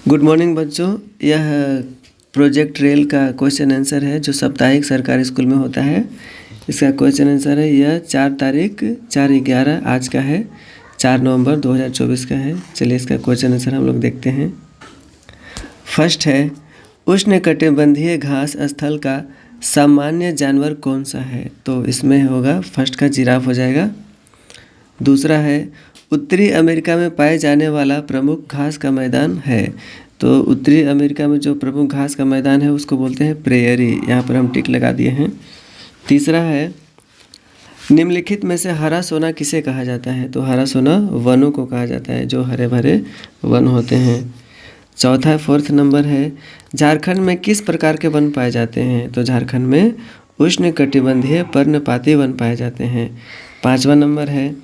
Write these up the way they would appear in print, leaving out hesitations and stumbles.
Good morning बच्चों। यह project rail का क्वेश्चन आंसर है जो साप्ताहिक सरकारी स्कूल में होता है। इसका क्वेश्चन आंसर है, यह 4/4/11 आज का है, 4 नवंबर 2024 का है। चलिए इसका क्वेश्चन आंसर हम लोग देखते हैं। फर्स्ट है, उष्णकटिबंधीय घास स्थल का सामान्य जानवर कौन सा है? तो इसमें होगा फर्स्ट का जिराफ हो जाएगा। दूसरा है, उत्तरी अमेरिका में पाए जाने वाला प्रमुख घास का मैदान है। तो उत्तरी अमेरिका में जो प्रमुख घास का मैदान है उसको बोलते हैं प्रेयरी। यहाँ पर हम टिक लगा दिए हैं। तीसरा है, निम्नलिखित में से हरा सोना किसे कहा जाता है? तो हरा सोना वनों को कहा जाता है, जो हरे भरे वन होते हैं। चौथा फोर्थ नंबर है, झारखंड में किस प्रकार के वन पाए जाते हैं? तो झारखंड में उष्णकटिबंधीय पर्णपाती वन पाए जाते हैं। पाँचवा नंबर है,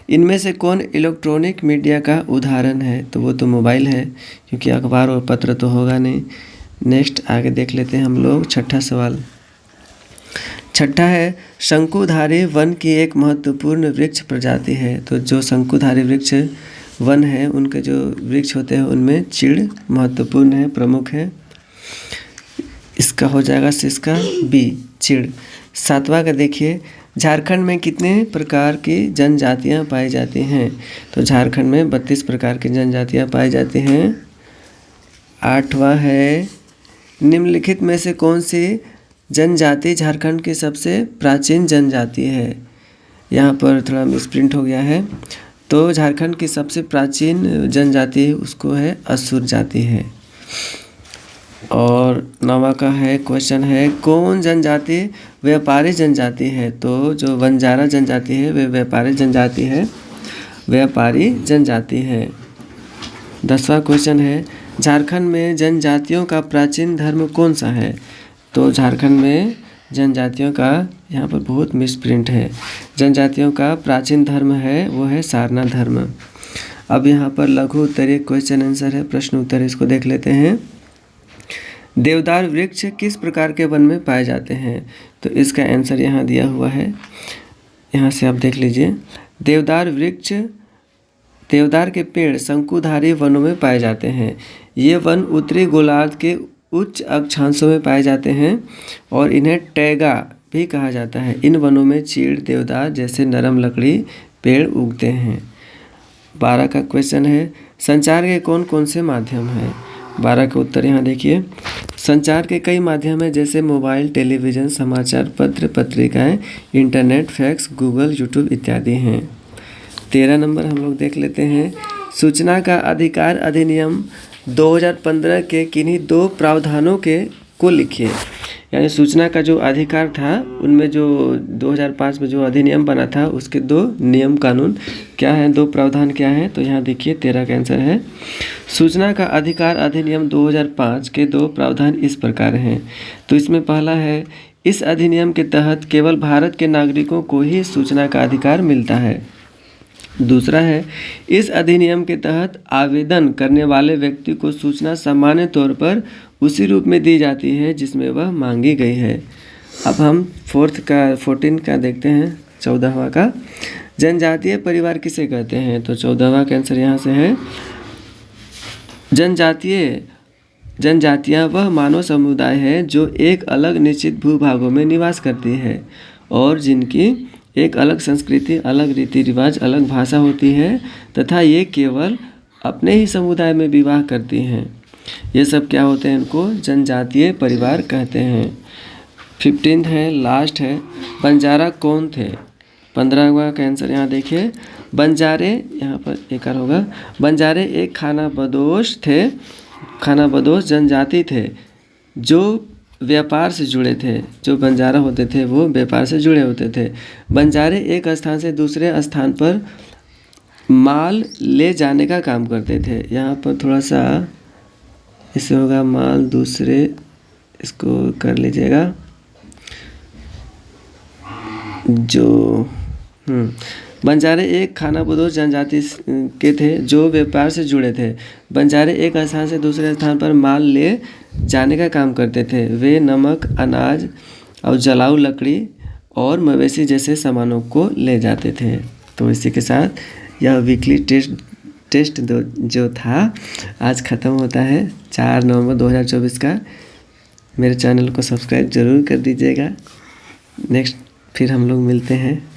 इनमें से कौन इलेक्ट्रॉनिक मीडिया का उदाहरण है? तो वो तो मोबाइल है, क्योंकि अखबार और पत्र तो होगा नहीं। नेक्स्ट आगे देख लेते हैं हम लोग छठा सवाल। छठा है, शंकुधारी वन की एक महत्वपूर्ण वृक्ष प्रजाति है। तो जो शंकुधारी वृक्ष वन है, उनके जो वृक्ष होते हैं उनमें चीड़ महत्वपूर्ण है, प्रमुख है। इसका हो जाएगा इसका बी, चीड़। सातवां का देखिए, झारखंड में कितने प्रकार की जनजातियां पाई जाती हैं? तो झारखंड में 32 प्रकार की जनजातियां पाई जाती हैं। आठवां है, निम्नलिखित में से कौन सी जनजाति झारखंड की सबसे प्राचीन जनजाति है? यहाँ पर थोड़ा मिसप्रिंट हो गया है। तो झारखंड की सबसे प्राचीन जनजाति उसको है असुर जाति है। और नवा का है क्वेश्चन है, कौन जनजाति व्यापारी जनजाति है? तो जो बंजारा जनजाति है वे व्यापारी जनजाति है, व्यापारी जनजाति है। 10वां क्वेश्चन है, झारखंड में जनजातियों का प्राचीन धर्म कौन सा है? तो झारखंड में जनजातियों का, यहाँ पर बहुत मिसप्रिंट है, जनजातियों का प्राचीन धर्म है वो है सारना धर्म। अब यहाँ पर लघु उत्तरीय क्वेश्चन आंसर है, प्रश्न उत्तर, इसको देख लेते हैं। देवदार वृक्ष किस प्रकार के वन में पाए जाते हैं? तो इसका आंसर यहाँ दिया हुआ है, यहाँ से आप देख लीजिए। देवदार वृक्ष, देवदार के पेड़ शंकुधारी वनों में पाए जाते हैं। ये वन उत्तरी गोलार्ध के उच्च अक्षांशों में पाए जाते हैं और इन्हें टैगा भी कहा जाता है। इन वनों में चीड़, देवदार जैसे नरम लकड़ी पेड़ उगते हैं। 12 का क्वेश्चन है, संचार के कौन कौन से माध्यम हैं? 12 का उत्तर यहाँ देखिए। संचार के कई माध्यम हैं, जैसे मोबाइल, टेलीविज़न, समाचार पत्र, पत्रिकाएं, इंटरनेट, फैक्स, गूगल, यूट्यूब इत्यादि हैं। 13 नंबर हम लोग देख लेते हैं, सूचना का अधिकार अधिनियम 2015 के किन्हीं 2 प्रावधानों को लिखिए। यानी सूचना का जो अधिकार था उनमें जो 2005 में जो अधिनियम बना था उसके 2 नियम कानून क्या हैं, 2 प्रावधान क्या हैं? तो यहाँ देखिए 13 का आंसर है, सूचना का अधिकार अधिनियम 2005 के 2 प्रावधान इस प्रकार हैं। तो इसमें पहला है, इस अधिनियम के तहत केवल भारत के नागरिकों को ही सूचना का अधिकार मिलता है। दूसरा है, इस अधिनियम के तहत आवेदन करने वाले व्यक्ति को सूचना सामान्य तौर पर उसी रूप में दी जाती है जिसमें वह मांगी गई है। अब हम 14 का देखते हैं, 14वां का, जनजातीय परिवार किसे कहते हैं? तो 14वां का आंसर यहाँ से है, जनजातियाँ वह मानव समुदाय है जो एक अलग निश्चित भूभागों में निवास करती है और जिनकी एक अलग संस्कृति, अलग रीति रिवाज, अलग भाषा होती है तथा ये केवल अपने ही समुदाय में विवाह करती हैं। ये सब क्या होते हैं? इनको जनजातीय परिवार कहते हैं। 15 है, लास्ट है, बंजारा कौन थे? 15वां का आंसर यहाँ देखिए, बंजारे, यहाँ पर एक और होगा, बंजारे एक खानाबदोश थे, खानाबदोश जनजाति थे जो व्यापार से जुड़े थे। जो बंजारा होते थे वो व्यापार से जुड़े होते थे। बंजारे एक स्थान से दूसरे स्थान पर माल ले जाने का काम करते थे। यहाँ पर थोड़ा सा इससे होगा माल दूसरे, इसको कर लीजिएगा, जो बंजारे एक खानाबदोश जनजाति के थे जो व्यापार से जुड़े थे। बंजारे एक स्थान से दूसरे स्थान पर माल ले जाने का काम करते थे। वे नमक, अनाज और जलाऊ लकड़ी और मवेशी जैसे सामानों को ले जाते थे। तो इसी के साथ यह वीकली टेस्ट टेस्ट जो था आज ख़त्म होता है 4 नवंबर 2024 का। मेरे चैनल को सब्सक्राइब ज़रूर कर दीजिएगा। नेक्स्ट फिर हम लोग मिलते हैं।